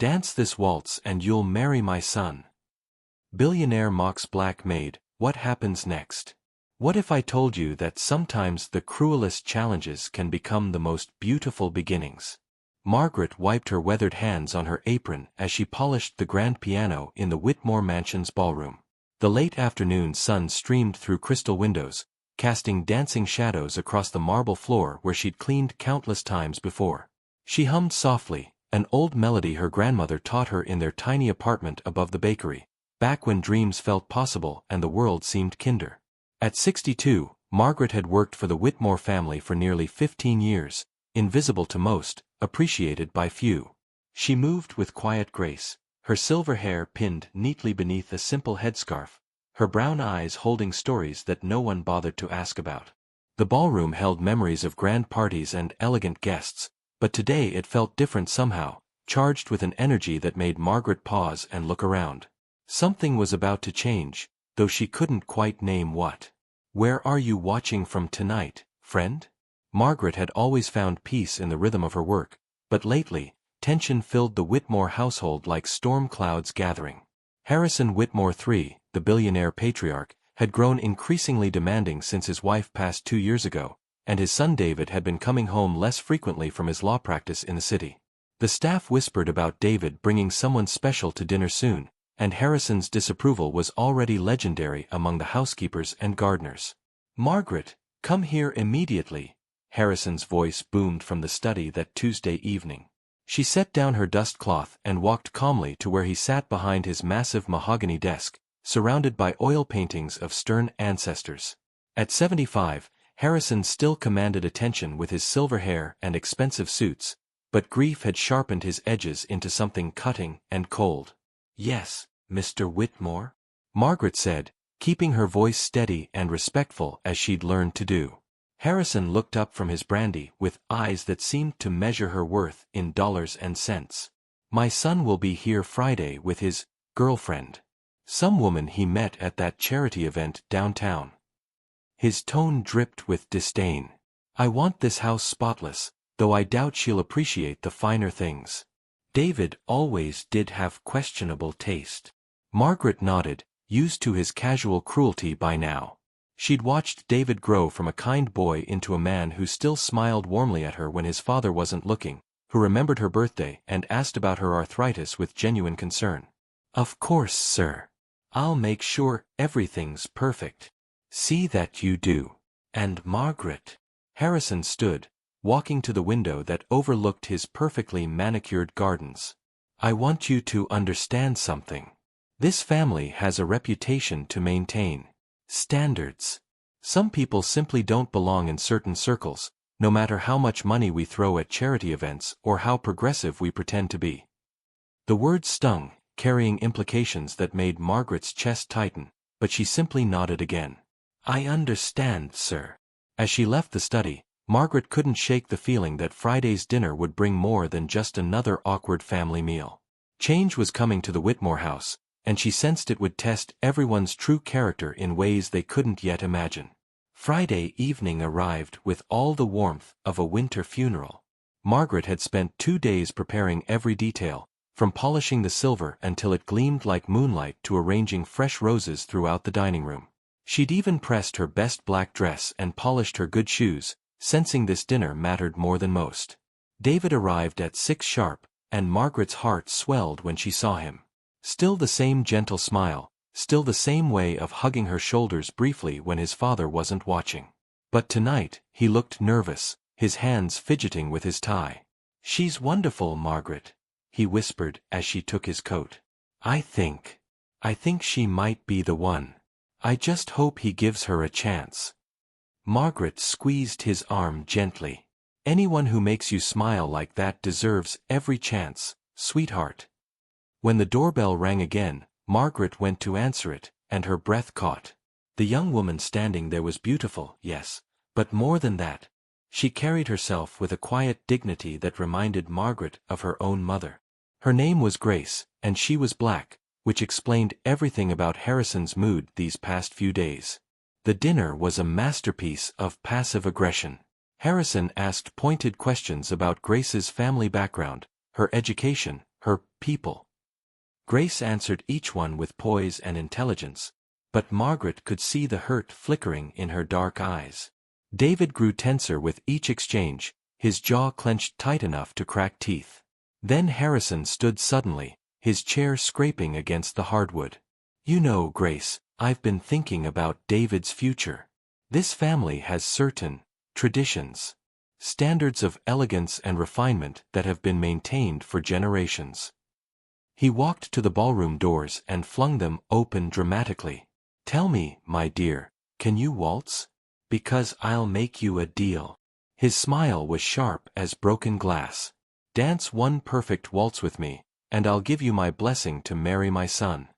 Dance this waltz and you'll marry my son. Billionaire mocks black maid, what happens next? What if I told you that sometimes the cruelest challenges can become the most beautiful beginnings? Margaret wiped her weathered hands on her apron as she polished the grand piano in the Whitmore Mansion's ballroom. The late afternoon sun streamed through crystal windows, casting dancing shadows across the marble floor where she'd cleaned countless times before. She hummed softly, an old melody her grandmother taught her in their tiny apartment above the bakery, back when dreams felt possible and the world seemed kinder. At 62, Margaret had worked for the Whitmore family for nearly 15 years, invisible to most, appreciated by few. She moved with quiet grace, her silver hair pinned neatly beneath a simple headscarf, her brown eyes holding stories that no one bothered to ask about. The ballroom held memories of grand parties and elegant guests, but today it felt different somehow, charged with an energy that made Margaret pause and look around. Something was about to change, though she couldn't quite name what. "Where are you watching from tonight, friend?" Margaret had always found peace in the rhythm of her work, but lately, tension filled the Whitmore household like storm clouds gathering. Harrison Whitmore III, the billionaire patriarch, had grown increasingly demanding since his wife passed 2 years ago, and his son David had been coming home less frequently from his law practice in the city. The staff whispered about David bringing someone special to dinner soon, and Harrison's disapproval was already legendary among the housekeepers and gardeners. "Margaret, come here immediately," Harrison's voice boomed from the study that Tuesday evening. She set down her dust cloth and walked calmly to where he sat behind his massive mahogany desk, surrounded by oil paintings of stern ancestors. At 75, Harrison still commanded attention with his silver hair and expensive suits, but grief had sharpened his edges into something cutting and cold. "Yes, Mr. Whitmore," Margaret said, keeping her voice steady and respectful as she'd learned to do. Harrison looked up from his brandy with eyes that seemed to measure her worth in dollars and cents. "My son will be here Friday with his girlfriend. Some woman he met at that charity event downtown." His tone dripped with disdain. "I want this house spotless, though I doubt she'll appreciate the finer things. David always did have questionable taste." Margaret nodded, used to his casual cruelty by now. She'd watched David grow from a kind boy into a man who still smiled warmly at her when his father wasn't looking, who remembered her birthday and asked about her arthritis with genuine concern. "Of course, sir. I'll make sure everything's perfect. See that you do." "And Margaret." Harrison stood, walking to the window that overlooked his perfectly manicured gardens. "I want you to understand something. This family has a reputation to maintain. Standards. Some people simply don't belong in certain circles, no matter how much money we throw at charity events or how progressive we pretend to be." The words stung, carrying implications that made Margaret's chest tighten, but she simply nodded again. "I understand, sir." As she left the study, Margaret couldn't shake the feeling that Friday's dinner would bring more than just another awkward family meal. Change was coming to the Whitmore house, and she sensed it would test everyone's true character in ways they couldn't yet imagine. Friday evening arrived with all the warmth of a winter funeral. Margaret had spent 2 days preparing every detail, from polishing the silver until it gleamed like moonlight to arranging fresh roses throughout the dining room. She'd even pressed her best black dress and polished her good shoes, sensing this dinner mattered more than most. David arrived at 6 sharp, and Margaret's heart swelled when she saw him. Still the same gentle smile, still the same way of hugging her shoulders briefly when his father wasn't watching. But tonight, he looked nervous, his hands fidgeting with his tie. "She's wonderful, Margaret," he whispered as she took his coat. I think she might be the one. I just hope he gives her a chance." Margaret squeezed his arm gently. "Anyone who makes you smile like that deserves every chance, sweetheart." When the doorbell rang again, Margaret went to answer it, and her breath caught. The young woman standing there was beautiful, yes, but more than that. She carried herself with a quiet dignity that reminded Margaret of her own mother. Her name was Grace, and she was black, which explained everything about Harrison's mood these past few days. The dinner was a masterpiece of passive aggression. Harrison asked pointed questions about Grace's family background, her education, her people. Grace answered each one with poise and intelligence, but Margaret could see the hurt flickering in her dark eyes. David grew tenser with each exchange, his jaw clenched tight enough to crack teeth. Then Harrison stood suddenly, his chair scraping against the hardwood. "You know, Grace, I've been thinking about David's future. This family has certain traditions, standards of elegance and refinement that have been maintained for generations." He walked to the ballroom doors and flung them open dramatically. "Tell me, my dear, can you waltz? Because I'll make you a deal." His smile was sharp as broken glass. "Dance one perfect waltz with me, and I'll give you my blessing to marry my son."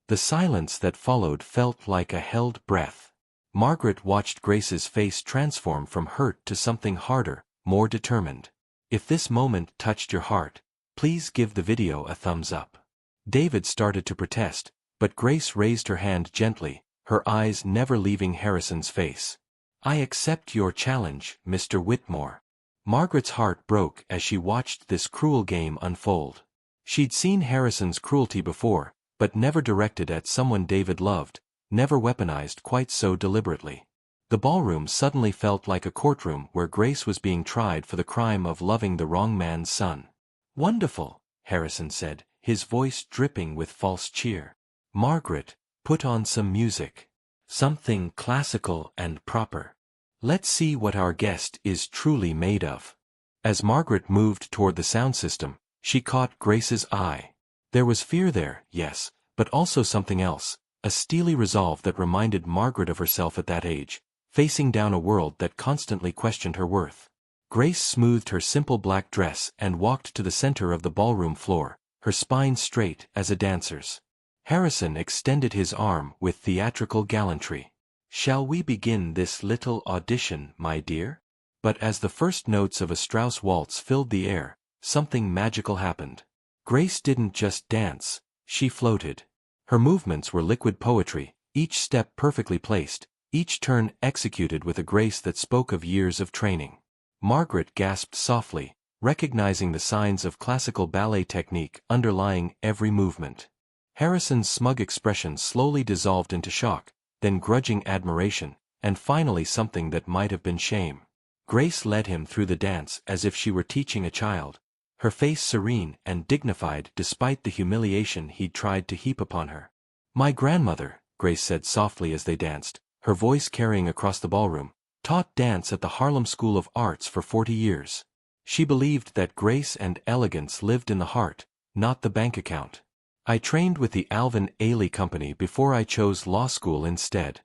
The silence that followed felt like a held breath. Margaret watched Grace's face transform from hurt to something harder, more determined. "If this moment touched your heart, please give the video a thumbs up." David started to protest, but Grace raised her hand gently, her eyes never leaving Harrison's face. "I accept your challenge, Mr. Whitmore." Margaret's heart broke as she watched this cruel game unfold. She'd seen Harrison's cruelty before, but never directed at someone David loved, never weaponized quite so deliberately. The ballroom suddenly felt like a courtroom where Grace was being tried for the crime of loving the wrong man's son. "Wonderful," Harrison said, his voice dripping with false cheer. "Margaret, put on some music. Something classical and proper. Let's see what our guest is truly made of." As Margaret moved toward the sound system, she caught Grace's eye. There was fear there, yes, but also something else, a steely resolve that reminded Margaret of herself at that age, facing down a world that constantly questioned her worth. Grace smoothed her simple black dress and walked to the center of the ballroom floor, her spine straight as a dancer's. Harrison extended his arm with theatrical gallantry. "Shall we begin this little audition, my dear?" But as the first notes of a Strauss waltz filled the air, something magical happened. Grace didn't just dance, she floated. Her movements were liquid poetry, each step perfectly placed, each turn executed with a grace that spoke of years of training. Margaret gasped softly, recognizing the signs of classical ballet technique underlying every movement. Harrison's smug expression slowly dissolved into shock, then grudging admiration, and finally something that might have been shame. Grace led him through the dance as if she were teaching a child, her face serene and dignified despite the humiliation he'd tried to heap upon her. "My grandmother," Grace said softly as they danced, her voice carrying across the ballroom, "taught dance at the Harlem School of Arts for 40 years. She believed that grace and elegance lived in the heart, not the bank account. I trained with the Alvin Ailey Company before I chose law school instead."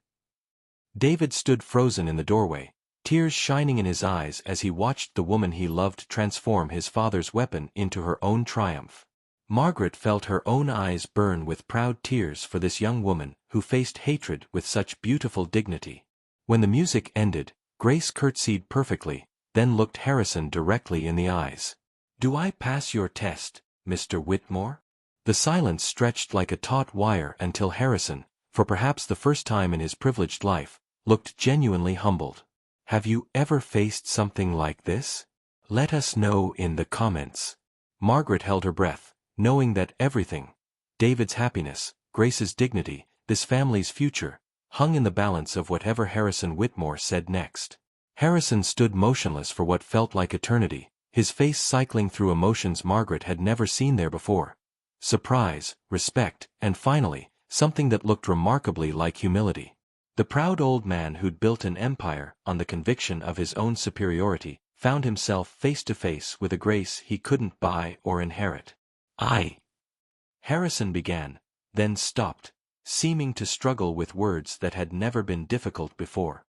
David stood frozen in the doorway, tears shining in his eyes as he watched the woman he loved transform his father's weapon into her own triumph. Margaret felt her own eyes burn with proud tears for this young woman who faced hatred with such beautiful dignity. When the music ended, Grace curtsied perfectly, then looked Harrison directly in the eyes. "Do I pass your test, Mr. Whitmore?" The silence stretched like a taut wire until Harrison, for perhaps the first time in his privileged life, looked genuinely humbled. "Have you ever faced something like this? Let us know in the comments." Margaret held her breath, knowing that everything, David's happiness, Grace's dignity, this family's future, hung in the balance of whatever Harrison Whitmore said next. Harrison stood motionless for what felt like eternity, his face cycling through emotions Margaret had never seen there before. Surprise, respect, and finally, something that looked remarkably like humility. The proud old man who'd built an empire on the conviction of his own superiority found himself face to face with a grace he couldn't buy or inherit. Harrison began, then stopped, seeming to struggle with words that had never been difficult before.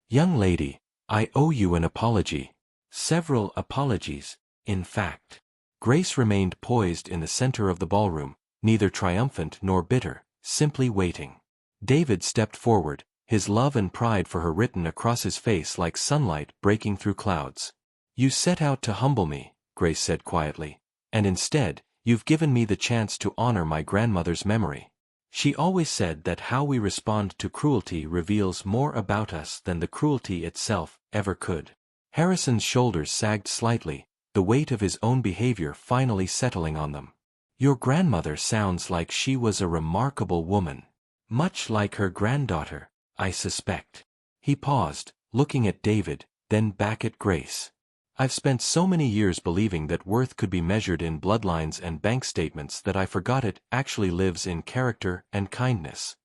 "Young lady, I owe you an apology. Several apologies, in fact." Grace remained poised in the center of the ballroom, neither triumphant nor bitter, simply waiting. David stepped forward, his love and pride for her written across his face like sunlight breaking through clouds. "You set out to humble me," Grace said quietly, "and instead, you've given me the chance to honor my grandmother's memory. She always said that how we respond to cruelty reveals more about us than the cruelty itself ever could." Harrison's shoulders sagged slightly, the weight of his own behavior finally settling on them. Your grandmother sounds like she was a remarkable woman. Much like her granddaughter, I suspect. He paused, looking at David, then back at Grace. I've spent so many years believing that worth could be measured in bloodlines and bank statements that I forgot it actually lives in character and kindness.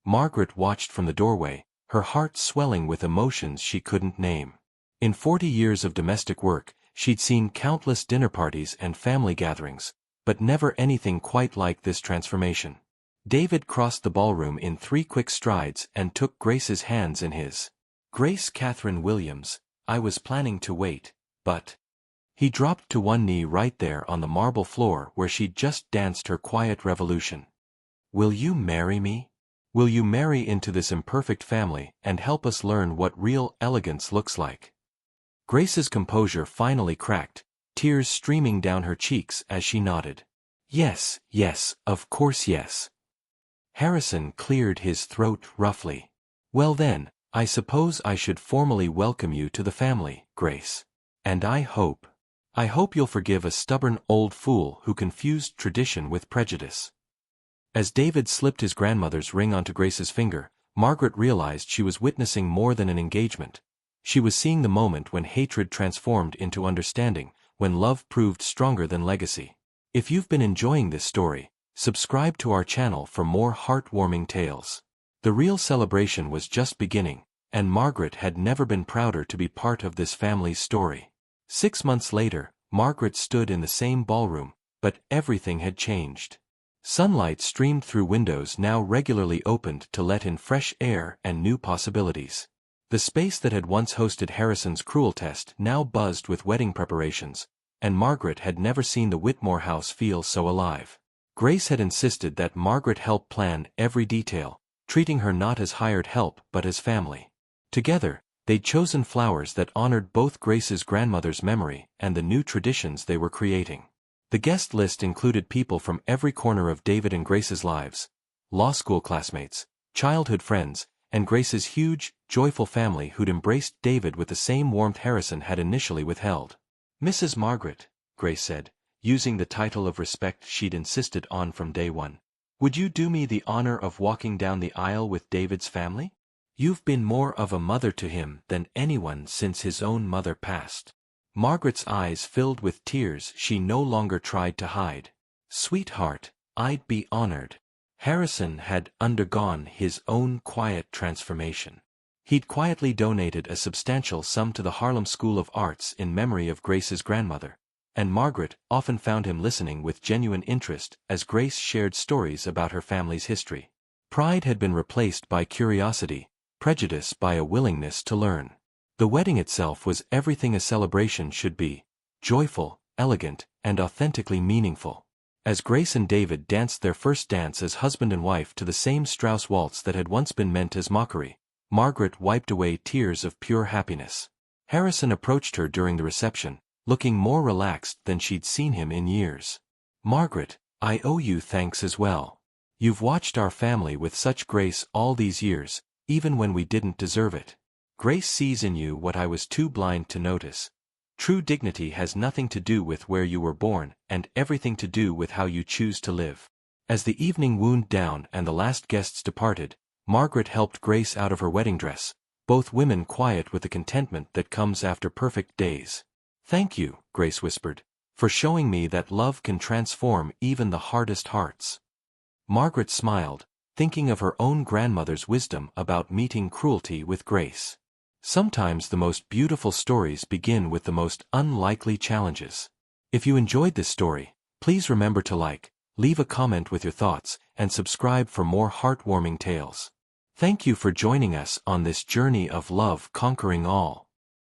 Margaret watched from the doorway, her heart swelling with emotions she couldn't name. In 40 years of domestic work, she'd seen countless dinner parties and family gatherings, but never anything quite like this transformation. David crossed the ballroom in 3 quick strides and took Grace's hands in his. Grace Catherine Williams, I was planning to wait, but... He dropped to one knee right there on the marble floor where she'd just danced her quiet revolution. Will you marry me? Will you marry into this imperfect family and help us learn what real elegance looks like? Grace's composure finally cracked, tears streaming down her cheeks as she nodded. Yes, yes, of course yes. Harrison cleared his throat roughly. Well then, I suppose I should formally welcome you to the family, Grace. And I hope you'll forgive a stubborn old fool who confused tradition with prejudice. As David slipped his grandmother's ring onto Grace's finger, Margaret realized she was witnessing more than an engagement. She was seeing the moment when hatred transformed into understanding, when love proved stronger than legacy. If you've been enjoying this story, subscribe to our channel for more heartwarming tales. The real celebration was just beginning, and Margaret had never been prouder to be part of this family's story. 6 months later, Margaret stood in the same ballroom, but everything had changed. Sunlight streamed through windows now regularly opened to let in fresh air and new possibilities. The space that had once hosted Harrison's cruel test now buzzed with wedding preparations, and Margaret had never seen the Whitmore house feel so alive. Grace had insisted that Margaret help plan every detail, treating her not as hired help but as family. Together, they'd chosen flowers that honored both Grace's grandmother's memory and the new traditions they were creating. The guest list included people from every corner of David and Grace's lives: law school classmates, childhood friends, and Grace's huge, joyful family who'd embraced David with the same warmth Harrison had initially withheld. Mrs. Margaret, Grace said, using the title of respect she'd insisted on from day one, would you do me the honor of walking down the aisle with David's family? You've been more of a mother to him than anyone since his own mother passed. Margaret's eyes filled with tears she no longer tried to hide. Sweetheart, I'd be honored. Harrison had undergone his own quiet transformation. He'd quietly donated a substantial sum to the Harlem School of Arts in memory of Grace's grandmother, and Margaret often found him listening with genuine interest as Grace shared stories about her family's history. Pride had been replaced by curiosity, prejudice by a willingness to learn. The wedding itself was everything a celebration should be: joyful, elegant, and authentically meaningful. As Grace and David danced their first dance as husband and wife to the same Strauss waltz that had once been meant as mockery, Margaret wiped away tears of pure happiness. Harrison approached her during the reception, looking more relaxed than she'd seen him in years. Margaret, I owe you thanks as well. You've watched our family with such grace all these years, even when we didn't deserve it. Grace sees in you what I was too blind to notice. True dignity has nothing to do with where you were born and everything to do with how you choose to live. As the evening wound down and the last guests departed, Margaret helped Grace out of her wedding dress, both women quiet with the contentment that comes after perfect days. Thank you, Grace whispered, for showing me that love can transform even the hardest hearts. Margaret smiled, thinking of her own grandmother's wisdom about meeting cruelty with grace. Sometimes the most beautiful stories begin with the most unlikely challenges. If you enjoyed this story, please remember to like, leave a comment with your thoughts, and subscribe for more heartwarming tales. Thank you for joining us on this journey of love conquering all.